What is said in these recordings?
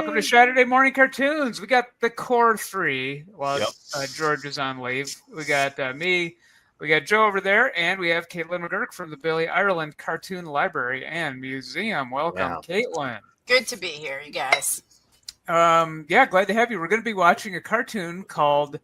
Welcome to Shaturday Morning Cartoons. We got the core three while George is on leave. We got me, we got Joe over there, and we have Caitlin McGurk from the Billy Ireland Cartoon Library and Museum. Welcome, Caitlin. Good to be here, you guys. Yeah, glad to have you. We're going to be watching a cartoon called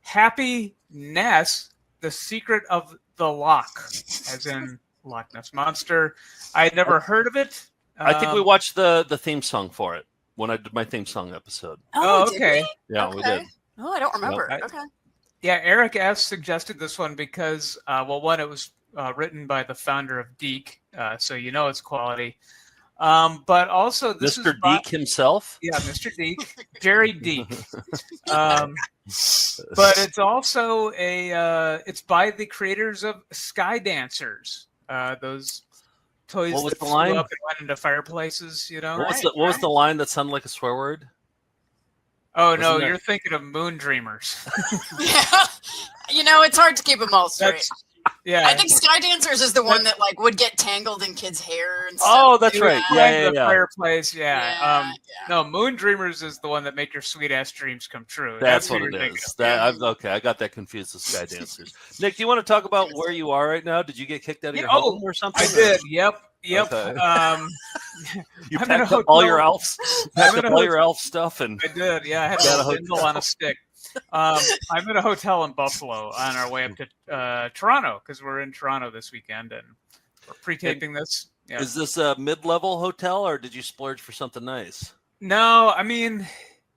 Happy Ness, The Secret of the Loch, as in Loch Ness Monster. I had never heard of it. I think we watched the theme song for it when I did my theme song episode. Oh, okay. Yeah, we did. Oh, I don't remember. Okay. Yeah, Eric S. suggested this one because, well, one, it was written by the founder of Deke, so you know it's quality. But also, this Mr. is Deke himself? Yeah, Mr. Deke. Jerry Deke. But it's also it's by the creators of Sky Dancers. Those toys what was that the flew line? up and went into fireplaces, you know? What was the line that sounded like a swear word? Oh, no, you're thinking of Moon Dreamers. Yeah. You know, it's hard to keep them all straight. Yeah. I think Sky Dancers is the one that like would get tangled in kids' hair and stuff. Oh, that's right. Yeah. Fireplace, yeah. No, Moon Dreamers is the one that make your sweet ass dreams come true. That's what it is. Okay, I got that confused with Sky Dancers. Nick, do you want to talk about where you are right now? Did you get kicked out of your home or something? I did. Yep. Okay. You packed up all your elf stuff, and I did. Yeah, I had a Kindle on a stick. I'm in a hotel in Buffalo on our way up to Toronto because we're in Toronto this weekend and we're pre-taping this. Yeah. Is this a mid-level hotel or did you splurge for something nice? No, I mean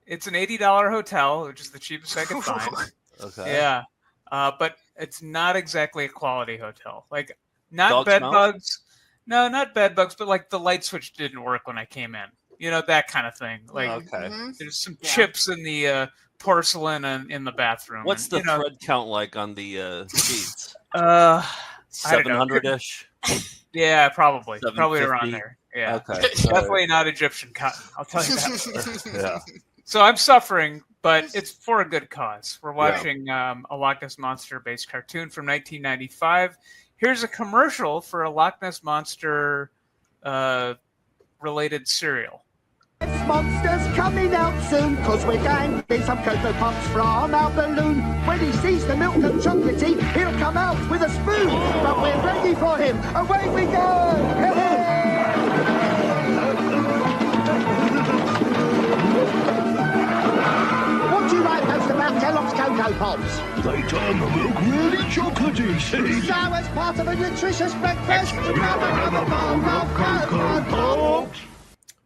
it's an $80 hotel, which is the cheapest I could find. Okay. Yeah, but it's not exactly a quality hotel. Like not bed bugs. No, not bed bugs, but like the light switch didn't work when I came in. You know, that kind of thing. Like there's some chips in the porcelain and in the bathroom. What's the thread count like on the sheets? 700-ish? Yeah, probably around there. Yeah. Okay. Definitely not Egyptian cotton, I'll tell you that. Yeah. So I'm suffering, but it's for a good cause. We're watching a Loch Ness Monster-based cartoon from 1995. Here's a commercial for a Loch Ness Monster related cereal. This monster's coming out soon, cause we're going to get some Cocoa Pops from our balloon. When he sees the milk and chocolatey, he'll come out with a spoon. But we're ready for him. Away we go! What do you write most about Kellogg's Cocoa Pops? They turn the milk really chocolatey, see? So as part of a nutritious breakfast, grab another bowl of Cocoa Pops.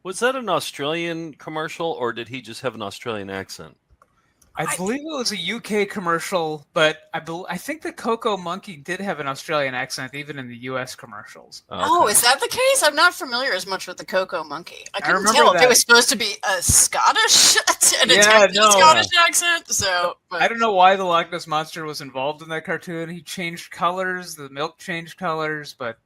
Was that an Australian commercial, or did he just have an Australian accent? I believe it was a UK commercial, but I think the Cocoa Monkey did have an Australian accent, even in the US commercials. Oh, is that the case? I'm not familiar as much with the Cocoa Monkey. I couldn't tell if it was supposed to be a Scottish, Scottish accent. So I don't know why the Loch Ness Monster was involved in that cartoon. He changed colors, the milk changed colors, but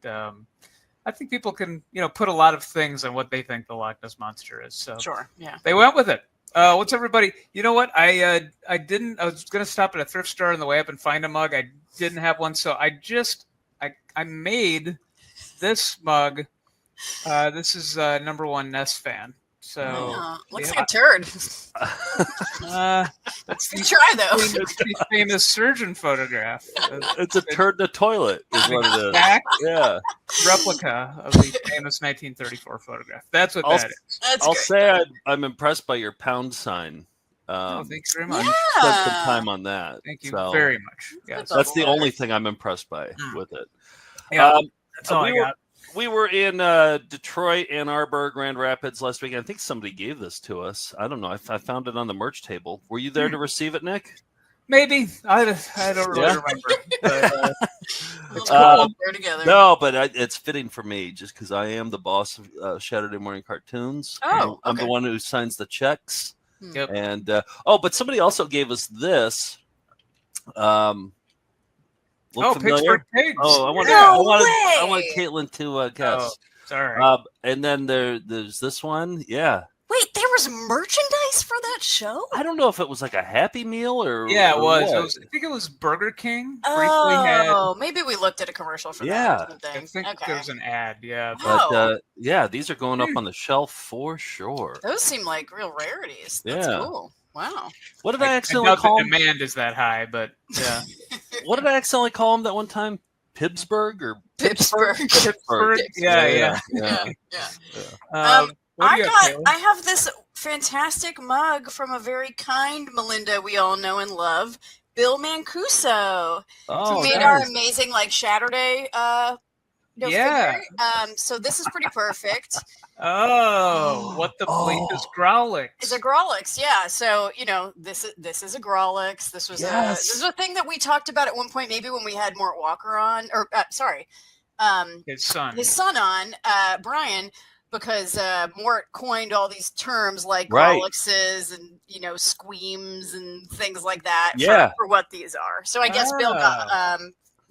I think people can, put a lot of things on what they think the Loch Ness Monster is. So sure, yeah, they went with it. What's everybody? You know what? I was going to stop at a thrift store on the way up and find a mug. I didn't have one, so I made this mug. This is number one Ness fan. So looks like a turd. That's the try though. It's the famous surgeon photograph. It's a turd in the toilet, is what it is. Exact replica of the famous 1934 photograph. That's what that is. I'll say I'm impressed by your pound sign. Thanks very much. Spent some time on that. Thank you very much. Yes. That's the only thing I'm impressed by with it. Yeah, that's all I got. We were in Detroit, Ann Arbor, Grand Rapids last week. I think somebody gave this to us. I don't know. I found it on the merch table. Were you there to receive it, Nick? Maybe. I don't really remember. But, it's cool. We're together. No, but it's fitting for me just because I am the boss of Saturday Morning Cartoons. Oh, I'm the one who signs the checks. Yep. And but somebody also gave us this. Pittsburgh Pigs. Oh, I wanted Caitlin to guess. Oh, sorry. And then there's this one. Yeah. Wait, they were was merchandise for that show? I don't know if it was like a Happy Meal or Yeah, it was. what. I think it was Burger King. Oh, maybe we looked at a commercial for that. Or I think there was an ad. Yeah, but these are going up on the shelf for sure. Those seem like real rarities. That's cool. Wow. What did I accidentally call them? The demand is that high, but yeah. What did I accidentally call them that one time? Pittsburgh or Pittsburgh? Pittsburgh. Yeah. I have this fantastic mug from a very kind Melinda we all know and love, Bill Mancuso, who made our amazing Shaturday figure. So this is pretty perfect. Oh, what the bleep is grawlix? It's a grawlix, yeah. So this is a grawlix. This was a thing that we talked about at one point, maybe when we had Mort Walker on, or his son on, Brian, because Mort coined all these terms like grawlixes and squeams and things like that for what these are. So I guess Bill got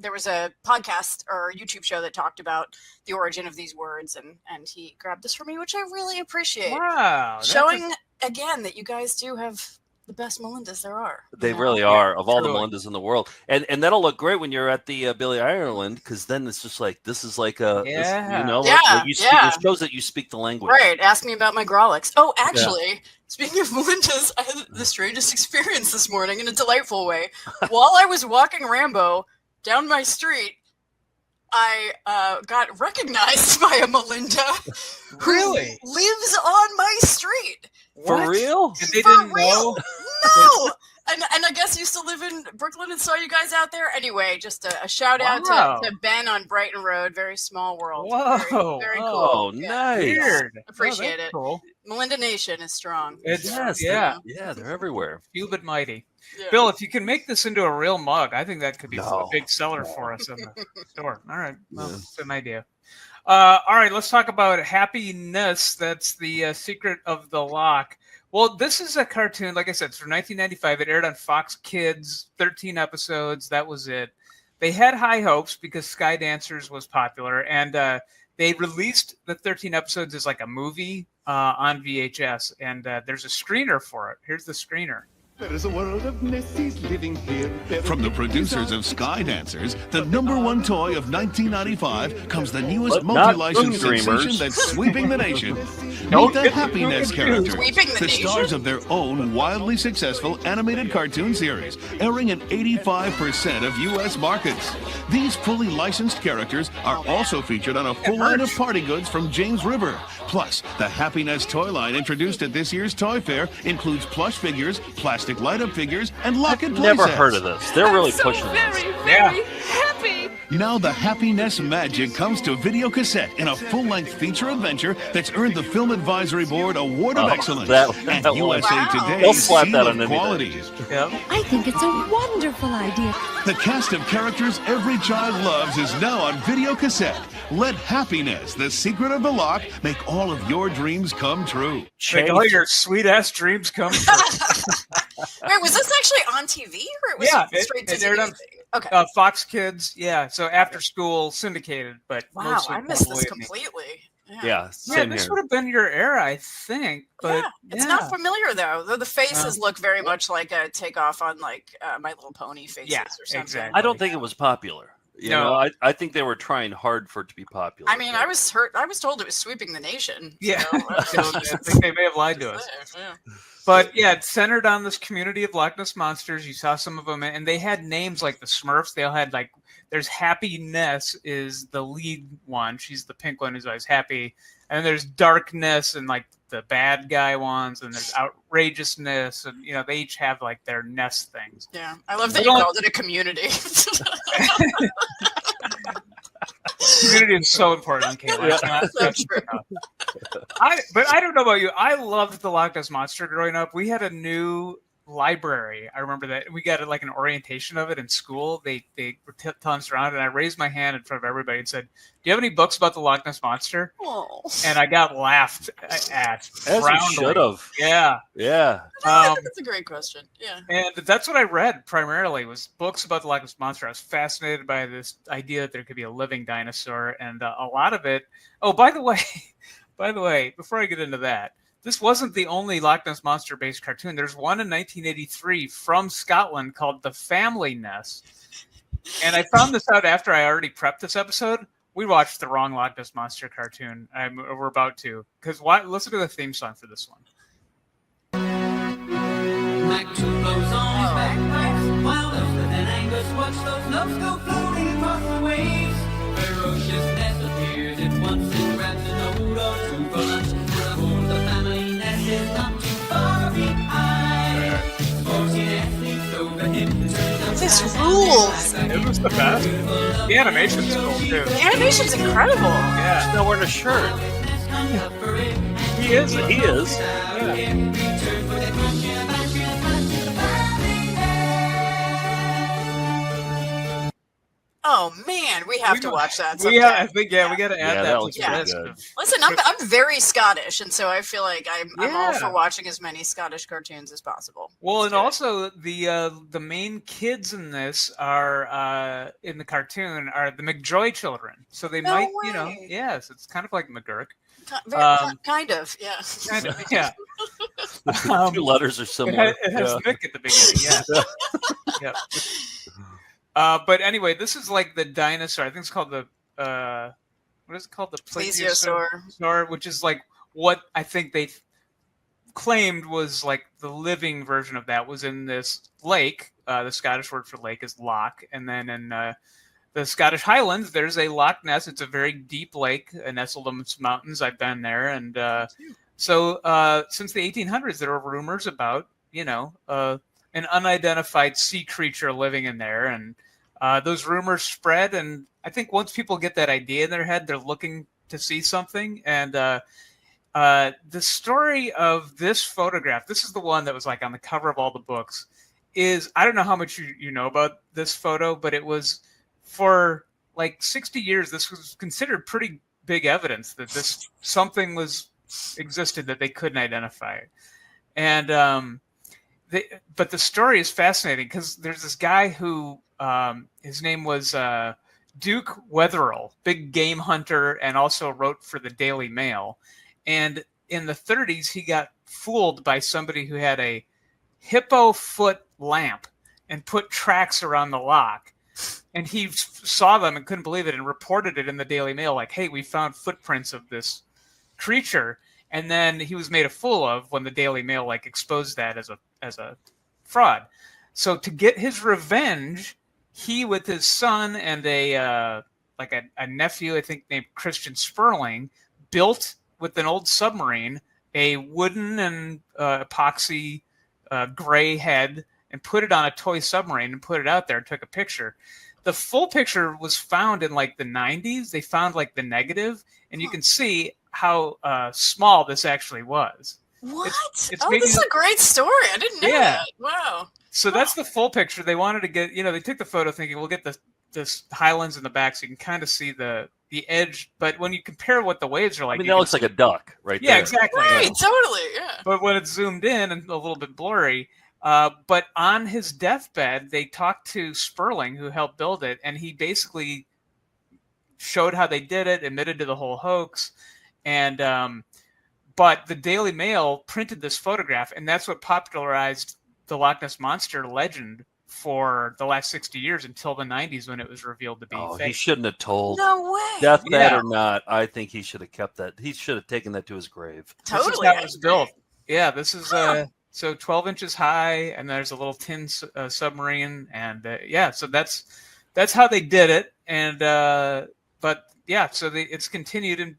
there was a podcast or YouTube show that talked about the origin of these words, and he grabbed this for me, which I really appreciate. Wow. Showing again that you guys do have the best Melindas there are. They really are, of all the Melindas in the world. And that'll look great when you're at the Billie Ireland, because then it's just like, this is like a, it shows that you speak the language. Right. Ask me about my grawlix. Oh, actually, speaking of Melindas, I had the strangest experience this morning in a delightful way. While I was walking Rambo down my street, I got recognized by a Melinda who lives on my street. For real? And they didn't know? No! And I guess used to live in Brooklyn and saw you guys out there. Anyway, just a shout out to Ben on Brighton Road. Very small world. Whoa. Very cool. Oh, nice. Weird. Appreciate it. Cool. Melinda Nation is strong. They're everywhere. Few but mighty. Yeah. Bill, if you can make this into a real mug, I think that could be a big seller for us in the store. All right. Well, that's an idea. All right, let's talk about Happiness. That's the secret of the lock. Well, this is a cartoon, like I said, it's from 1995. It aired on Fox Kids, 13 episodes. That was it. They had high hopes because Sky Dancers was popular, and they released the 13 episodes as like a movie on VHS, and there's a screener for it. Here's the screener. There is a world of Nessies living here. From the producers of Sky Dancers, the #1 toy of 1995, comes the newest multi-licensed sensation that's sweeping the nation. Meet the Happiness characters, the stars of their own wildly successful animated cartoon series, airing in 85% of U.S. markets. These fully licensed characters are also featured on a full line of party goods from James River. Plus, the Happiness toy line introduced at this year's toy fair includes plush figures, plastic light-up figures, and lock-and play Never sets. heard of this. They're really pushing this. Very happy. Now the Happiness magic comes to video cassette in a full-length feature adventure that's earned the Film Advisory Board Award of Excellence and USA Today's seal of quality. I think it's a wonderful idea. The cast of characters every child loves is now on video cassette. Let Happiness, the secret of the lock, make all of your dreams come true. Make all your sweet-ass dreams come true. Wait, was this actually on TV or it was straight to TV? Okay. Fox Kids, so after school syndicated, but wow, I missed this completely. Yeah, this would have been your era, I think. But it's not familiar though. The faces look very much like a takeoff on like My Little Pony faces or something. Exactly. I don't think it was popular. You know, I think they were trying hard for it to be popular. I mean, I was told it was sweeping the nation. Yeah, I think they may have lied to us. But it's centered on this community of Loch Ness monsters. You saw some of them, and they had names like the Smurfs. They all had like, there's Happiness is the lead one. She's the pink one who's always happy. And there's Darkness and like the bad guy ones, and there's Outrageousness, and they each have like their Ness things. Yeah, I love that you called it a community. Community is so important, Kayla. But I don't know about you. I loved the Loch Ness Monster growing up. We had a new library. I remember that we got like an orientation of it in school. They were telling us around, and I raised my hand in front of everybody and said, "Do you have any books about the Loch Ness Monster?" Oh. And I got laughed at. As you should have. Yeah. That's a great question. Yeah. And that's what I read primarily was books about the Loch Ness Monster. I was fascinated by this idea that there could be a living dinosaur, and a lot of it. Oh, by the way, before I get into that. this wasn't the only Loch Ness Monster based cartoon. There's one in 1983 from Scotland called The Family Ness. And I found this out after I already prepped this episode. We watched the wrong Loch Ness Monster cartoon. We're about to. Because listen to the theme song for this one. Mac 2 blows on his bagpipes, while Elspeth and Angus watch those loves go floating across the waves. Ferocious Ness appears at once and grabs a note or two for lunch. And the whole of the family Ness is not too far behind. Sporty Ness leaps over him. This rules. It was the best. The animation's cool too. The animation's incredible. Yeah. He's not wearing a shirt. He is. He is. Yeah. Oh man, we have to watch that sometime. I think we got to add that to the list. Listen, I'm very Scottish, and so I feel like I'm all for watching as many Scottish cartoons as possible. Well, and also the main kids in this are in the cartoon are the McJoy children, so they might, yes, it's kind of like McGurk. Kind of, yeah. Kind of, yeah. The 2 letters are similar. It has Mick at the beginning, yeah. But anyway, this is like the dinosaur. I think it's called the what is it called? The plesiosaur, which is like what I think they claimed was like the living version of that was in this lake. The Scottish word for lake is loch, and then in the Scottish Highlands, there's a Loch Ness. It's a very deep lake nestled amongst mountains. I've been there, and so since the 1800s, there were rumors about an unidentified sea creature living in there, and those rumors spread. And I think once people get that idea in their head, they're looking to see something. And the story of this photograph, this is the one that was like on the cover of all the books, is I don't know how much you know about this photo, but it was for like 60 years. This was considered pretty big evidence that this something existed that they couldn't identify. And but the story is fascinating because there's this guy who his name was Duke Wetherill, big game hunter, and also wrote for the Daily Mail. And in the 30s, he got fooled by somebody who had a hippo foot lamp and put tracks around the loch. And he saw them and couldn't believe it and reported it in the Daily Mail like, hey, we found footprints of this creature. And then he was made a fool of when the Daily Mail like exposed that as a fraud. So to get his revenge, he with his son and a nephew, I think named Christian Sperling, built with an old submarine a wooden and epoxy gray head and put it on a toy submarine and put it out there and took a picture. The full picture was found in like the 90s. They found like the negative, and you can see how small this actually was. What? This is a great story. I didn't know that. Wow. So that's the full picture. They wanted to get, they took the photo thinking we'll get this highlands in the back so you can kind of see the edge. But when you compare what the waves are like, that looks like a duck right there. Yeah, exactly. Right, totally, yeah. But when it's zoomed in and a little bit blurry, but on his deathbed, they talked to Sperling, who helped build it, and he basically showed how they did it, admitted to the whole hoax. And but the Daily Mail printed this photograph, and that's what popularized the Loch Ness Monster legend for the last 60 years until the 90s when it was revealed to be fake. He shouldn't have told. No way. Deathbed or not, I think he should have kept that. He should have taken that to his grave. Totally. This is how it was built. Yeah, this is so 12 inches high, and there's a little tin submarine, and so that's how they did it. And but yeah, so it's continued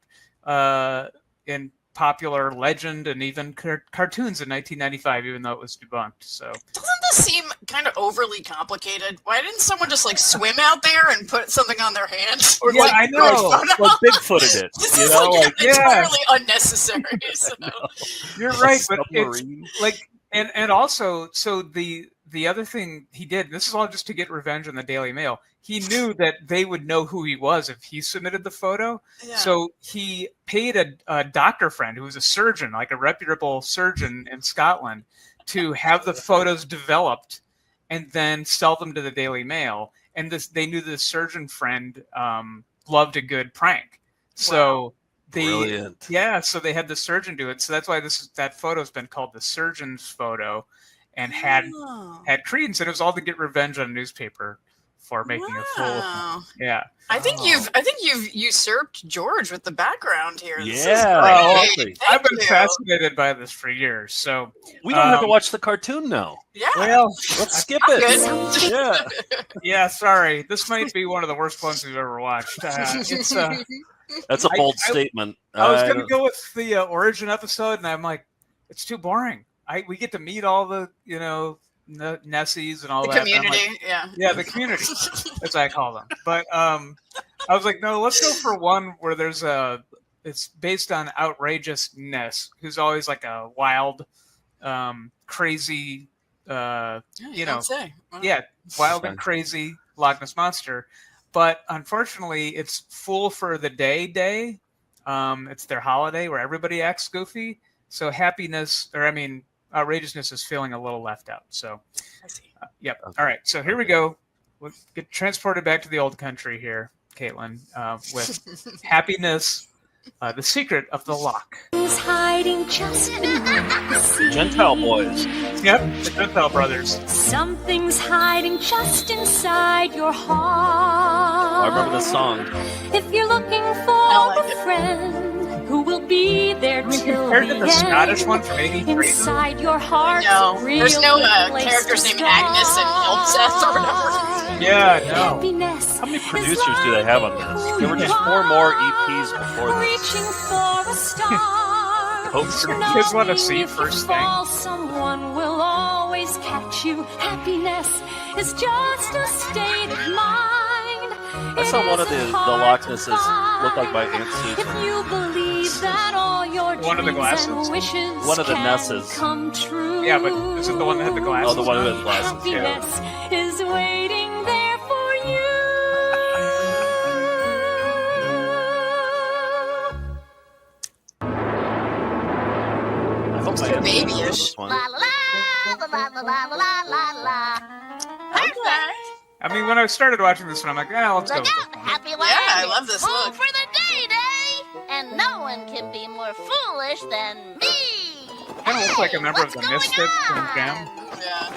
in popular legend and even cartoons in 1995, even though it was debunked. So doesn't this seem kind of overly complicated? Why didn't someone just like swim out there and put something on their hand? Or, I know. Well, Bigfooted it. This is entirely unnecessary. So. You're right, but it's like, and also, so the other thing he did, this is all just to get revenge on the Daily Mail. He knew that they would know who he was if he submitted the photo. Yeah. So he paid a doctor friend who was a surgeon, like a reputable surgeon in Scotland, to have the photos developed and then sell them to the Daily Mail. And they knew the surgeon friend loved a good prank. So Brilliant. Yeah, so they had the surgeon do it. So that's why that photo's been called the surgeon's photo, and had credence. And it was all to get revenge on a newspaper for making a fool of him. Yeah. I think you've usurped George with the background here. Yeah. I've been fascinated by this for years. So we don't have to watch the cartoon now. Yeah. Well, let's skip it. Yeah. Yeah. Sorry, this might be one of the worst ones we've ever watched. It's that's a bold statement. I was going to go with the origin episode, and I'm like, it's too boring. We get to meet all the Nessies and all that. The community, yeah, the community, as I call them. But I was like, no, let's go for one where it's based on outrageous Ness, who's always like a wild, crazy, wild and crazy Loch Ness monster. But unfortunately, it's Fool for the Day. It's their holiday where everybody acts goofy. So outrageousness is feeling a little left out. So, yep. Okay. All right. So here we go. We'll get transported back to the old country here, Caitlin, with happiness. The secret of the loch. Hiding just beneath the sea. Gentile boys. Yep, the Gentile brothers. Something's hiding just inside your heart. I remember the song. If you're looking for a friend who will be there till compared to the Scottish one from '83. Inside your heart. No, there's no characters named Agnes and Elpseth or whatever. Yeah, no. How many producers do they have on this? There were just 4 more EPs before this. Reaching for a star. You guys want to see first thing? Someone will always catch you. Happiness is just a state of mind. I saw one of the Loch Nesses look like my Aunt Susan. If you believe that all your one of the glasses? One of the Nesses. Come true. Yeah, but is it the one that had the glasses? Oh, the one that had the glasses, Happiness is waiting there for you. I hope It's babyish. La la la la la la la la la. Perfect. I mean, when I started watching this one, I'm like, let's go. Look out, happy land. Yeah, I love this Fool look. for the day, and no one can be more foolish than me. Kind of looks like a member of the Misfits from Jam. Yeah.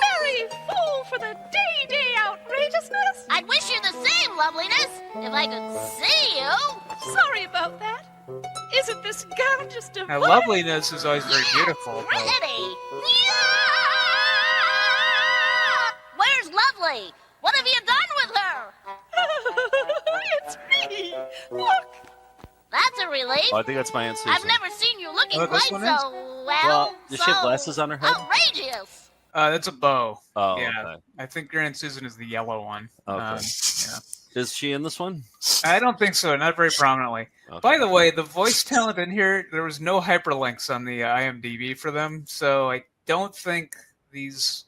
Merry fool for the day outrageousness. I'd wish you the same, loveliness, if I could see you. Sorry about that. Isn't this gown just a Now, loveliness is always very beautiful. But... Pretty. Where's Lovely? What have you done with her? It's me. Look. That's a relief. Oh, I think that's my Aunt Susan. I've never seen you looking quite so does she have glasses on her head? Outrageous. That's a bow. Oh, yeah. okay. I think your Aunt Susan is the yellow one. Okay. Yeah. Is she in this one? I don't think so. Not very prominently. Okay. By the way, the voice talent in here, there was no hyperlinks on the IMDb for them, so I don't think these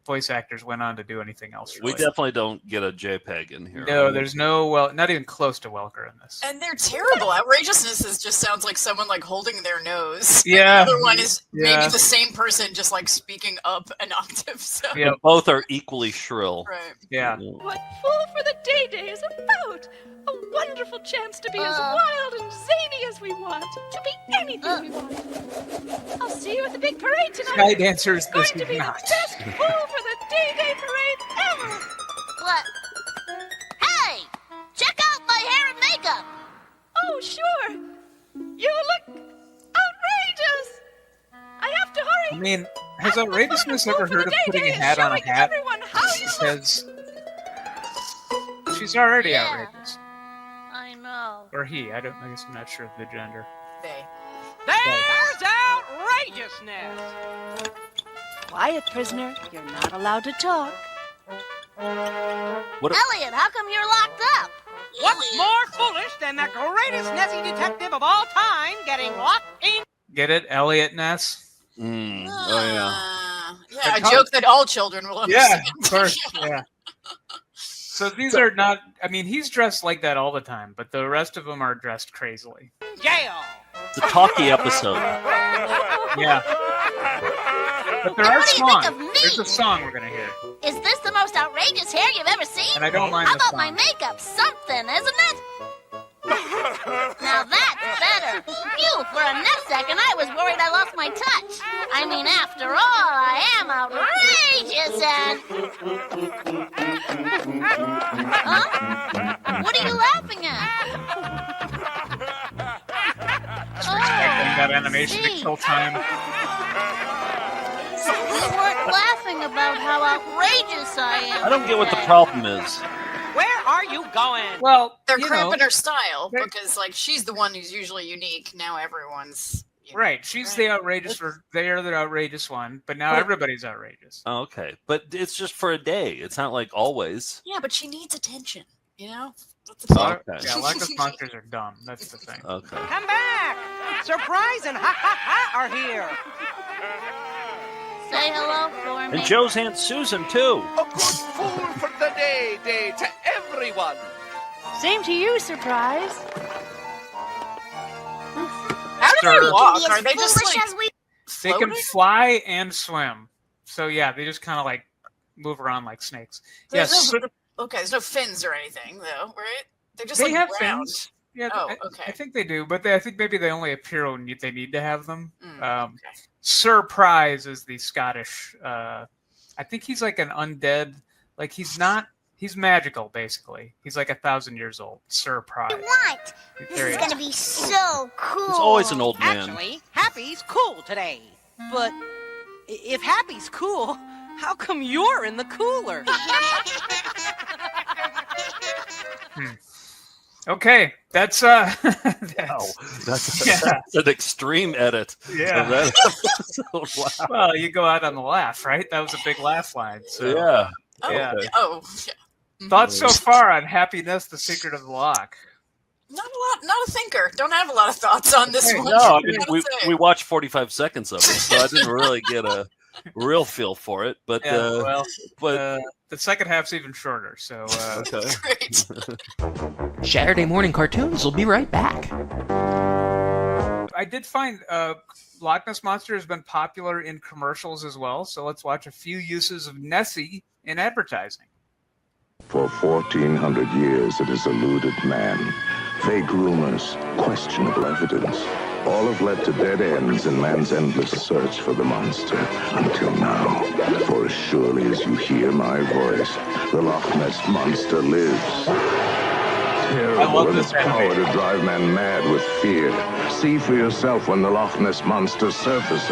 voice actors went on to do anything else. Really. We definitely don't get a JPEG in here. No, there's no, not even close to Welker in this. And they're terrible. Outrageousness just sounds like someone like holding their nose. Yeah. The other one is maybe the same person just like speaking up an octave. So. Yeah, both are equally shrill. Right. Yeah. What Fool for the Day is about. A wonderful chance to be as wild and zany as we want. To be anything we want. I'll see you at the big parade tonight. Sky Dancers, it's going to be the best Fool for the Day parade ever. What? Hey! Check out my hair and makeup. Oh, sure. You look outrageous. I have to hurry. I mean, has outrageousness ever heard of putting a hat on a hat? Says she's already outrageous. I know. Or he. I guess I'm not sure of the gender. They. There's outrageousness. Quiet, prisoner. You're not allowed to talk. Elliot, how come you're locked up? What's more foolish than the greatest Nessie detective of all time getting locked in? Get it? Elliot Ness? Oh, yeah. Yeah, a joke that all children will understand. Yeah, of course. Yeah. So these are not, I mean, he's dressed like that all the time, but the rest of them are dressed crazily. Jail. It's a talky episode. Yeah. But there are songs. There's a song we're going to hear. Is this the most outrageous hair you've ever seen? And I don't mind How the about song. my makeup? Something, isn't it? For a second, I was worried I lost my touch. I mean, after all, I am outrageous and... Huh? What are you laughing at? Expecting that animation to kill time. We weren't laughing about how outrageous I am. I don't get what the problem is. Where are you going? Well, they're cramping her style because, like, she's the one who's usually unique. Now everyone's right. She's the outrageous, or they're the outrageous one, but now everybody's outrageous. Oh, okay, but it's just for a day. It's not like always. Yeah, but she needs attention. You know. Okay. Yeah, Loch Ness monsters are dumb. That's the thing. Okay. Come back! Surprise and ha are here. Say hello for me. And Joe's Aunt Susan too. A good fool for the day to everyone. Same to you, Surprise. How do they walk? Are they just like they can fly and swim? So yeah, they just kind of like move around like snakes. Yes. Okay, there's no fins or anything though, right? They're just they like have round. fins. Yeah, okay. I think they do, but I think maybe they only appear when they need to have them. Surprise is the Scottish. I think he's like an undead. Like he's magical basically. He's like 1,000 years old. Surprise. What? This is gonna be so cool. He's always an old man. Actually, Happy's cool today. But if Happy's cool, how come you're in the cooler? Okay, that's that's an extreme edit. Yeah. Of that episode. Wow. Well, you go out on the laugh, right? That was a big laugh line. So. Yeah. Yeah. Oh. Thoughts so far on Happiness, the Secret of the Loch? Not a lot. Not a thinker. Don't have a lot of thoughts on this one. No, I mean, we watched 45 seconds of it, so I didn't really get a real feel for it. But the second half's even shorter. So great. Saturday morning cartoons will be right back. I did find Loch Ness Monster has been popular in commercials as well. So let's watch a few uses of Nessie in advertising. For 1,400 years, it has eluded man. Fake rumors, questionable evidence, all have led to dead ends in man's endless search for the monster. Until now, for as surely as you hear my voice, the Loch Ness Monster lives. Terrible in its power to drive man mad with fear. See for yourself when the Loch Ness Monster surfaces.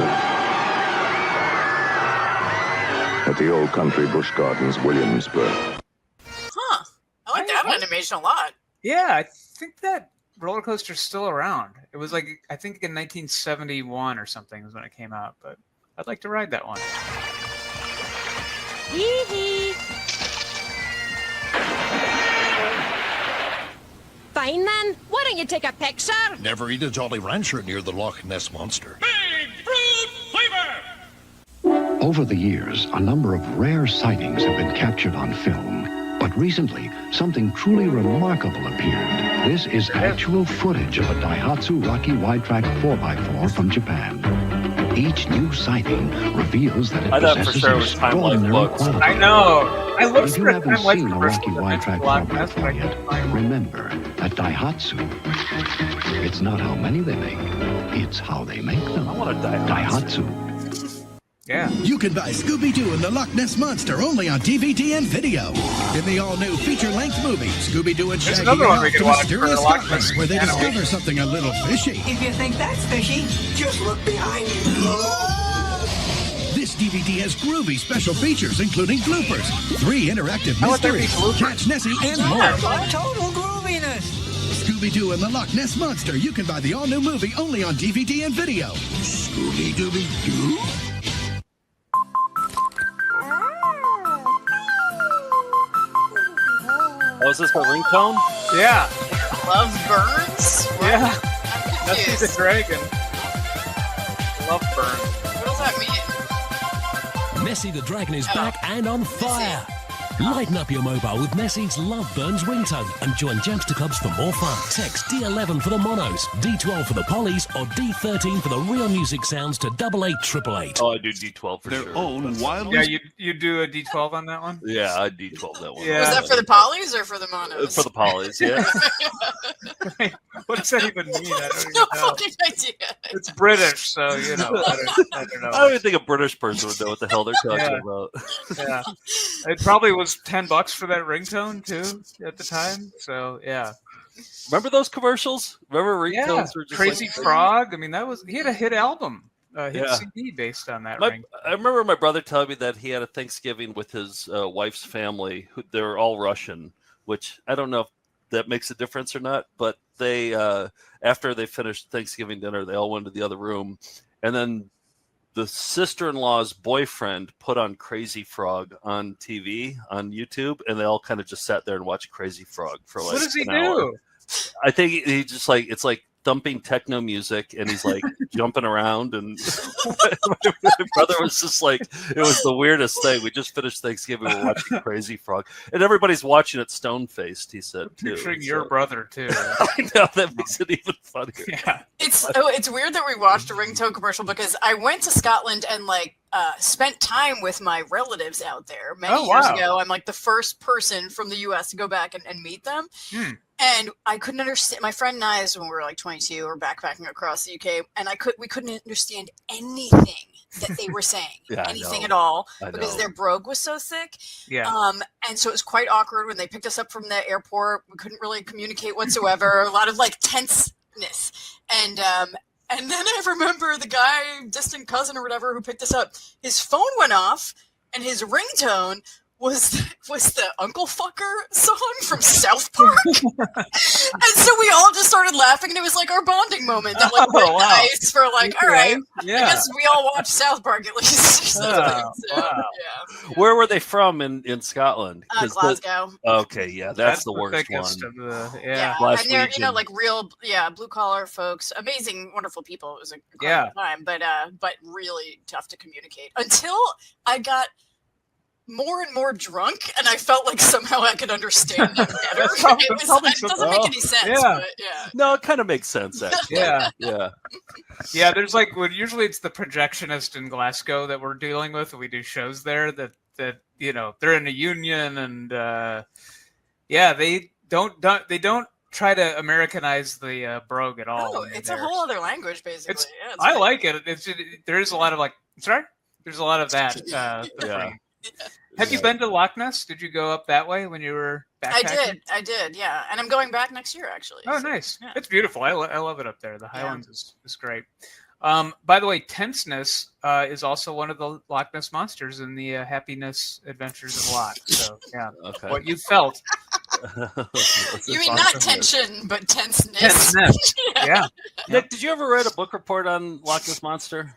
At the Old Country Busch Gardens, Williamsburg. Huh. I like that animation a lot. Yeah, I think that roller coaster's still around. It was like, I think in 1971 or something was when it came out, but I'd like to ride that one. Hee hee. Fine then, why don't you take a picture? Never eat a Jolly Rancher near the Loch Ness Monster. Big fruit flavor! Over the years, a number of rare sightings have been captured on film. But recently, something truly remarkable appeared. This is actual footage of a Daihatsu Rocky wide-track 4x4 from Japan. Each new sighting reveals that it possesses extraordinary qualities. I know. I looked if you haven't seen a Rocky wide-track 4x4 yet, remember that Daihatsu, it's not how many they make, it's how they make them. I want a Daihatsu. Yeah. You can buy Scooby-Doo and the Loch Ness Monster only on DVD and video. In the all-new feature-length movie, Scooby-Doo and Shaggy go off to mysterious Scotland, where they discover something a little fishy. If you think that's fishy, just look behind you. This DVD has groovy special features, including bloopers, 3 interactive mysteries, Catch Nessie, and more. Total grooviness. Scooby-Doo and the Loch Ness Monster. You can buy the all-new movie only on DVD and video. Scooby-Dooby-Doo? Oh, is this the ringtone? Yeah. Love Burns? What? Yeah. Nessie the Dragon. Love Burns. What does that mean? Nessie the Dragon is back and on fire. Lighten up your mobile with Nessie's Love Burns ringtone and join Jamster Clubs for more fun. Text D11 for the monos, D12 for the polys, or D13 for the real music sounds to 88888. Oh, I do D12 for sure. Own wild. Yeah, you do a D12 on that one? Yeah, I D12 that one. Yeah. Was that for the polys or for the monos? For the polys, yeah. What does that even mean? I don't even no know. fucking idea. It's British, so I don't know. I don't even think a British person would know what the hell they're talking about. Yeah, it probably was $10 for that ringtone too at the time. So yeah. Remember those commercials? Remember ringtones were just Crazy Frog? I mean, he had a hit album, hit CD based on that ring. I remember my brother telling me that he had a Thanksgiving with his wife's family. They're all Russian, which I don't know if that makes a difference or not. But they, after they finished Thanksgiving dinner, they all went to the other room, and then the sister-in-law's boyfriend put on Crazy Frog on TV on YouTube, and they all kind of just sat there and watched Crazy Frog for like. What does he an hour. do? I think he just like it's like thumping techno music, and he's like jumping around. And my brother was just like, it was the weirdest thing. We just finished Thanksgiving, we're watching Crazy Frog, and everybody's watching it stone-faced. He said, too. Picturing your brother too. I know, that makes it even funnier. Yeah, it's weird that we watched a ringtone commercial because I went to Scotland and spent time with my relatives out there many years ago. I'm like the first person from the U.S. to go back and meet them. And I couldn't understand. My friend and I, when we were like 22, were backpacking across the UK, and we couldn't understand anything that they were saying, anything at all, because their brogue was so thick. Yeah. And so it was quite awkward when they picked us up from the airport. We couldn't really communicate whatsoever. A lot of tenseness, and then I remember the guy, distant cousin or whatever, who picked us up. His phone went off, and his ringtone was the Uncle Fucker song from South Park. And so we all just started laughing, and it was like our bonding moment. That went nice for all right, I guess we all watched South Park at least. Where were they from in Scotland? Glasgow. Okay, that's the worst one. And they're real blue collar folks, amazing, wonderful people. It was a great time, but really tough to communicate until I got more and more drunk, and I felt like somehow I could understand them better. It doesn't make any sense. But no, it kind of makes sense. Actually. Yeah. There's usually it's the projectionist in Glasgow that we're dealing with. We do shows there that they're in a union, and they don't try to Americanize the brogue at all. Oh, it's a whole other language, basically. I like it. There is a lot of there's a lot of that. Have you been to Loch Ness? Did you go up that way when you were backpacking? I did, yeah. And I'm going back next year, actually. Oh, nice. Yeah. It's beautiful. I love it up there. The Highlands is great. By the way, tenseness is also one of the Loch Ness monsters in the Happiness Adventures of Loch. So, what you felt. You mean not tension, but tenseness. Tenseness. Yeah. Nick, did you ever write a book report on Loch Ness Monster?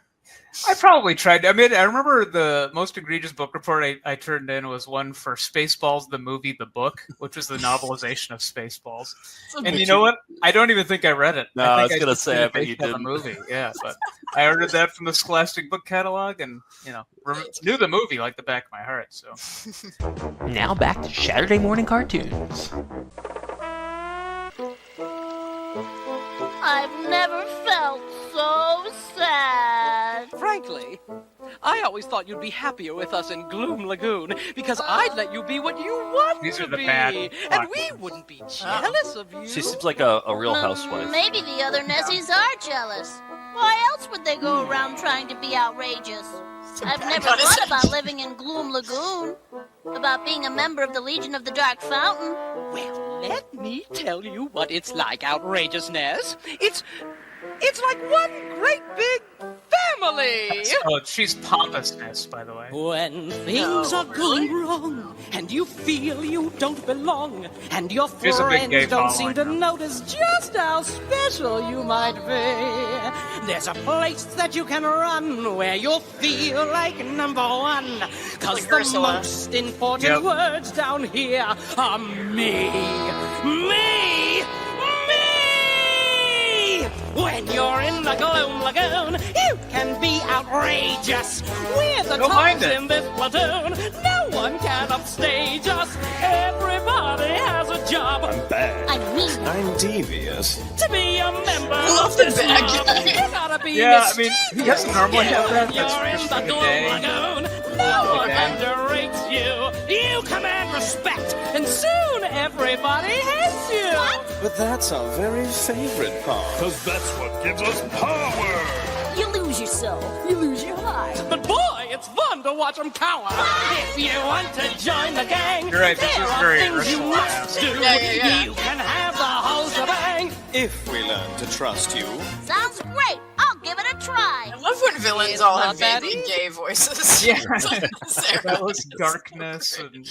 I probably tried. I mean, I remember the most egregious book report I turned in was one for Spaceballs, the movie, the book, which was the novelization of Spaceballs. And you know what? I don't even think I read it. No, I was going to say, I bet you did. The movie, but I ordered that from the Scholastic Book Catalog, and knew the movie like the back of my heart. So now back to Saturday morning cartoons. I've never felt so sad. Frankly, I always thought you'd be happier with us in Gloom Lagoon because I'd let you be what you want to be. And we wouldn't be jealous of you. She seems like a real housewife. Maybe the other Nessies are jealous. Why else would they go around trying to be outrageous? I've never thought about living in Gloom Lagoon, about being a member of the Legion of the Dark Fountain. Well, let me tell you what it's like, outrageousness. It's like one great big family. Oh, she's pompousness, by the way. When things are going wrong and you feel you don't belong and your friends don't seem to notice just how special you might be, there's a place that you can run where you'll feel like number one. 'Cause the most important words down here are me. When you're in the Gloom Lagoon, you can be outrageous. We're the tops in this platoon. No one can upstage us. Everybody has a job. I'm bad. I'm devious. To be a member of this club, you gotta be he doesn't normally have that. You're in the Gloom Lagoon. No one underrates you. You command respect, and soon everybody hates you. But that's our very favorite part. Because that's what gives us power. You lose yourself. You lose your heart. But boy, it's fun to watch them cower. If you want to join the gang, You're right, this there is are very things you must do. Yeah. You can have the whole shebang. If we learn to trust you. Sounds great. I'll give it a try. I love when villains all have vaguely gay voices. Yeah. That was darkness and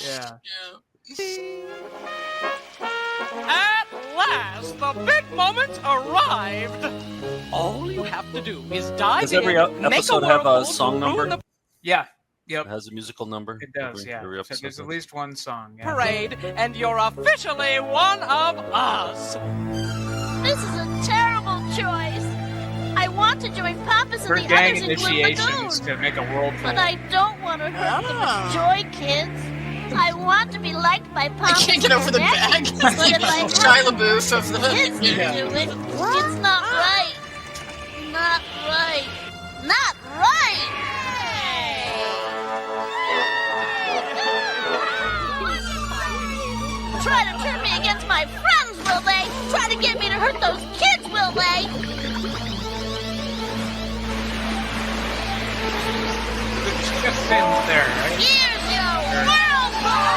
At last, the big moment arrived. All you have to do is dive Does every in, episode have a song number? Yeah. Yep. It has a musical number? It does, yeah. So there's at least one song. Yeah. Parade, and you're officially one of us. This is a terrible choice. I want to join Papas Her and the gang others in Gloom initiation Lagoon, is to make a whirlpool. but I don't want to hurt the Joy kids. I want to be liked by Papas. I can't get over the bag. But if I Shia LaBeouf of the kids to do it, it's not right. Not right. Not right. Try to turn me against my friends, will they? Try to get me to hurt those kids, will they? Just stands there, right? Here's your whirlpool!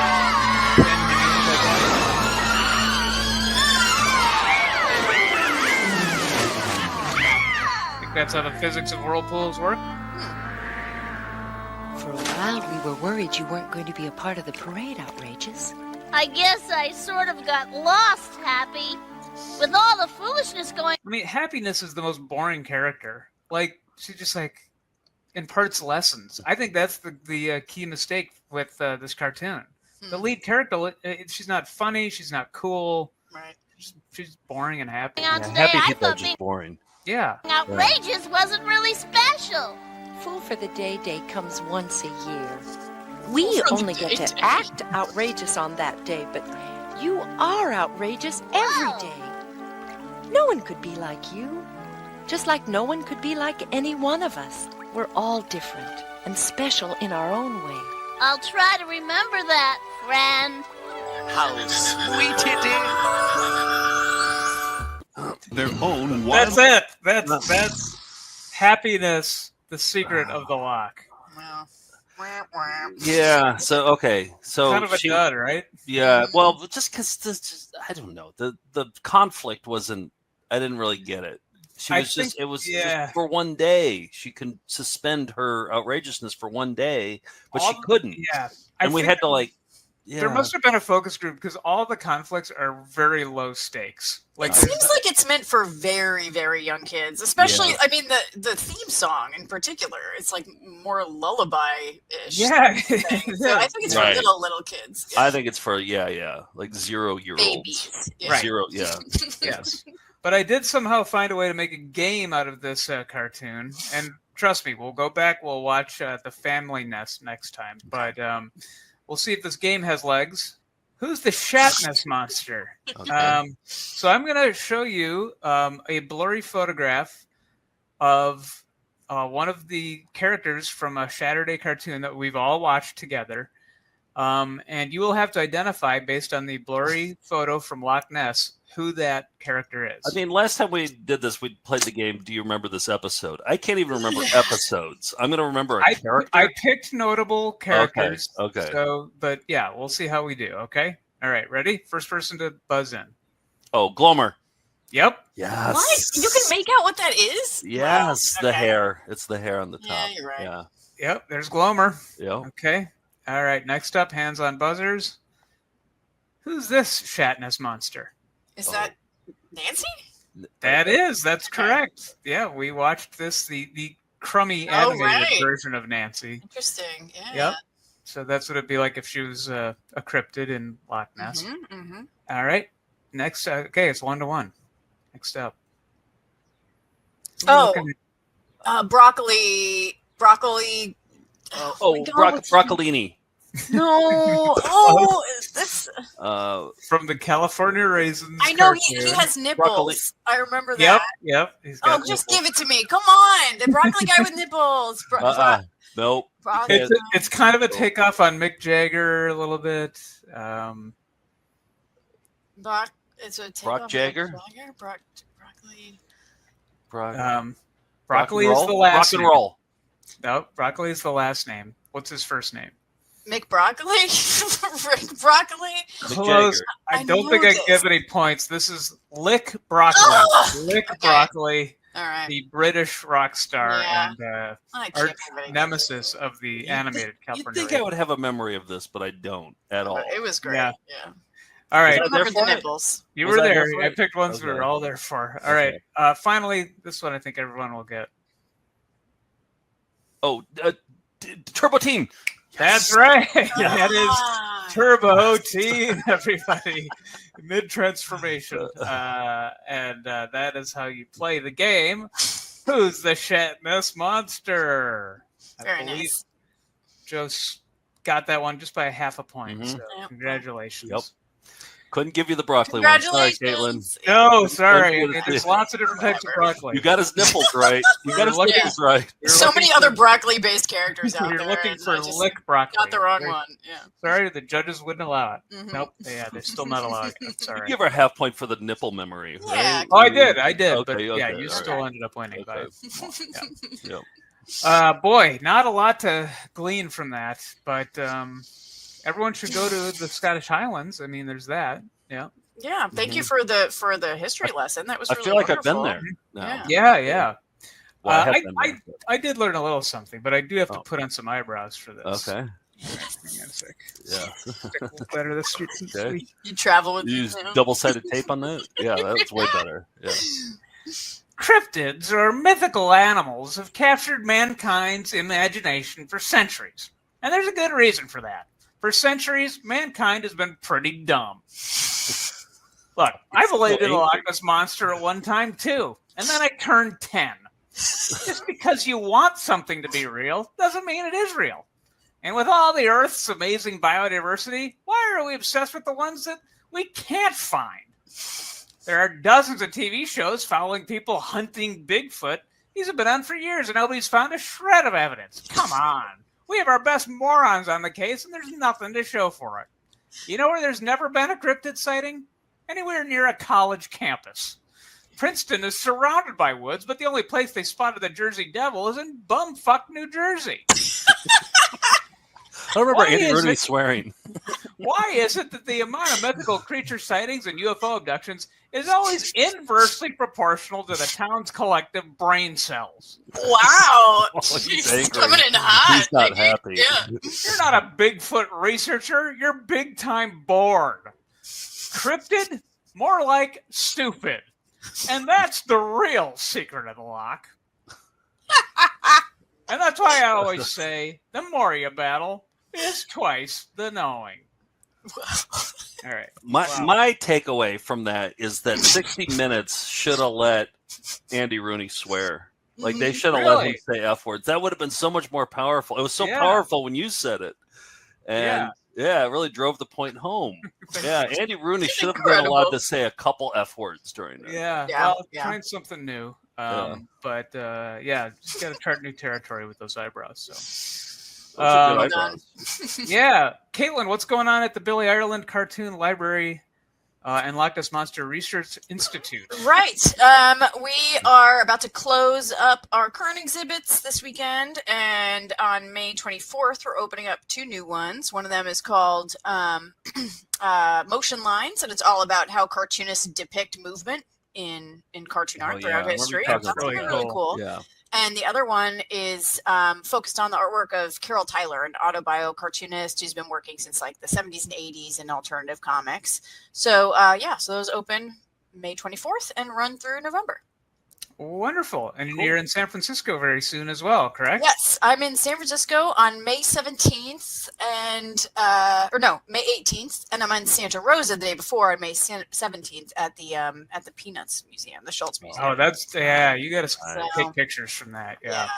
Think that's how the physics of whirlpools work? For a while, we were worried you weren't going to be a part of the parade, Outrageous. I guess I sort of got lost, Happy. With all the foolishness going... I mean, Happiness is the most boring character. Like, she just, like, imparts lessons. I think that's the key mistake with this cartoon. The lead character, she's not funny, she's not cool. Right. She's boring and happy. Happy people are just boring. Yeah. Outrageous wasn't really special. Fool for the Day comes once a year. We only get to act outrageous on that day, but you are outrageous every day. No one could be like you, just like no one could be like any one of us. We're all different and special in our own way. I'll try to remember that, friend. How sweet it is. Their own wild... That's it. That's Happiness, the secret of the lock. Wow. Yeah. So okay. So kind of a dud, right? Yeah. Well, just because I don't know, the conflict wasn't. I didn't really get it. It was just for one day. She can suspend her outrageousness for one day, but she couldn't. Yeah. And we had to like. Yeah. There must have been a focus group because all the conflicts are very low stakes. Like it seems like it's meant for very, very young kids, especially. Yeah. I mean, the theme song in particular. It's like more lullaby-ish. Yeah, so I think it's for little kids. I think it's for like 0-year-olds. Babies. Yeah. Right. Yes. But I did somehow find a way to make a game out of this cartoon, and trust me, we'll go back. We'll watch the Family Nest next time, but. We'll see if this game has legs. Who's the Shatness monster? Okay. So I'm going to show you a blurry photograph of one of the characters from a Shaturday cartoon that we've all watched together. And you will have to identify, based on the blurry photo from Loch Ness, who that character is. I mean, last time we did this, we played the game. Do you remember this episode? I can't even remember episodes. I'm going to remember a character. I picked notable characters. Okay. So, but yeah, we'll see how we do. Okay. All right. Ready? First person to buzz in. Oh, Glomer. Yep. Yes. What? You can make out what that is? Yes. The hair. It's the hair on the top. Yeah, you're right. Yeah. Yep. There's Glomer. Yep. Okay. All right. Next up, hands on buzzers. Who's this Shatness monster? Is that Nancy? That's correct. Yeah, we watched this, the crummy animated version of Nancy. Interesting. Yeah. Yep. So that's what it'd be like if she was a cryptid in Loch Ness. All right. Next, okay, it's 1-1. Next up. Broccoli. Broccolini. No. Oh, is this from the California Raisins? I know he has nipples. Broccoli. I remember that. Yep. He's got nipples. Just give it to me. Come on, the broccoli guy with nipples. Nope. It's kind of a takeoff on Mick Jagger a little bit. It's a Brock Jagger? Broccoli. Broccoli is the last name. Rock and roll. No, Broccoli is the last name. What's his first name? Mick Broccoli? Rick Broccoli? Close. I don't think I can give any points. This is Lick Broccoli. Lick Broccoli. All right. The British rock star and arch nemesis of the animated California. You'd think I would have a memory of this, but I don't at all. It was great. Yeah. All right. I remember the nipples. You were there. I picked ones we were all there for. All right. Finally, this one I think everyone will get. Oh, Turbo Teen. That's right. That is Turbo Teen, everybody. Mid-transformation. And that is how you play the game. Who's the Loch Ness monster? Very nice. Joe got that one just by half a point. So congratulations. Yep. Couldn't give you the broccoli one. Sorry, Caitlin. No, sorry. There's lots of different types of broccoli. You got his nipples right. You got his nipples right. So many other broccoli-based characters out there. You're looking for Lick Broccoli. Got the wrong one. Yeah. Sorry, the judges wouldn't allow it. Nope. Yeah, they're still not allowing it. Sorry. You give her a half point for the nipple memory. Right? Yeah. Oh, I did. Okay, but you still ended up winning by boy, not a lot to glean from that, but everyone should go to the Scottish Highlands. I mean, there's that. Yeah. Yeah. Thank you for the history lesson. That was really I feel like wonderful. I've been there. Yeah. Well, I did learn a little something, but I do have to put on some eyebrows for this. Okay. Hang on a sec. Yeah. Better this week. You travel with you use double-sided tape on that? Yeah, that's way better. Yeah. Cryptids, or mythical animals, have captured mankind's imagination for centuries. And there's a good reason for that. For centuries, mankind has been pretty dumb. Look, I believed in the Loch Ness monster at one time, too. And then I turned 10. Just because you want something to be real doesn't mean it is real. And with all the Earth's amazing biodiversity, why are we obsessed with the ones that we can't find? There are dozens of TV shows following people hunting Bigfoot. These have been on for years, and nobody's found a shred of evidence. Come on. We have our best morons on the case, and there's nothing to show for it. You know where there's never been a cryptid sighting? Anywhere near a college campus. Princeton is surrounded by woods, but the only place they spotted the Jersey Devil is in bumfuck New Jersey. I remember Andy Rooney swearing. Why is it that the amount of mythical creature sightings and UFO abductions is always inversely proportional to the town's collective brain cells? Wow. He's coming in hot. He's not happy. Yeah. You're not a Bigfoot researcher. You're big time bored. Cryptid? More like stupid. And that's the real secret of the loch. And that's why I always say the Moria battle is twice the knowing. All right. My takeaway from that is that 60 Minutes should have let Andy Rooney swear. Like, they should have let him say F words. That would have been so much more powerful. It was so powerful when you said it. And it really drove the point home. Andy Rooney should have been allowed to say a couple F words during that. Trying something new. But just got to chart new territory with those eyebrows. So, Caitlin, what's going on at the Billy Ireland Cartoon Library and Loch Ness Monster Research Institute? Right. We are about to close up our current exhibits this weekend, and on May 24th, we're opening up 2 new ones. One of them is called Motion Lines, and it's all about how cartoonists depict movement in cartoon art throughout history. That's really cool. Yeah. And the other one is focused on the artwork of Carol Tyler, an autobio cartoonist who's been working since like the 70s and 80s in alternative comics. So so those open May 24th and run through November. Wonderful. And you're in San Francisco very soon as well, correct? Yes, I'm in San Francisco on May 17th and May 18th, and I'm in Santa Rosa the day before on May 17th at the Peanuts Museum, the Schultz Museum. Oh, that's you got to take pictures from that. Yeah.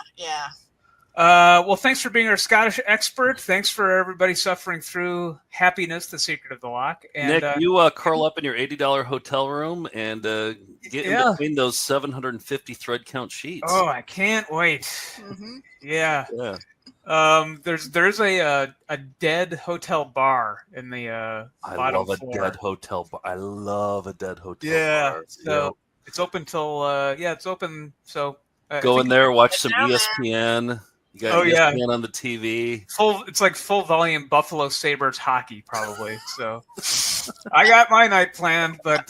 Well, thanks for being our Scottish expert. Thanks for everybody suffering through Happiness, the Secret of the Loch. And, Nick, you curl up in your $80 hotel room and get in between those 750 thread count sheets. Oh, I can't wait. Mm-hmm. Yeah. There's a dead hotel bar in the bottom floor. Dead hotel bar. I love a dead hotel bar. So it's open till it's open. So go in there, watch some ESPN. You got ESPN on the TV. It's like full volume Buffalo Sabres hockey, probably. So I got my night planned, but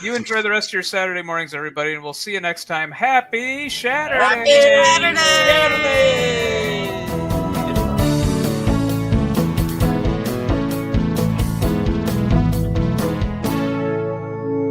you enjoy the rest of your Saturday mornings, everybody, and we'll see you next time. Happy Shaturday! Happy Saturday!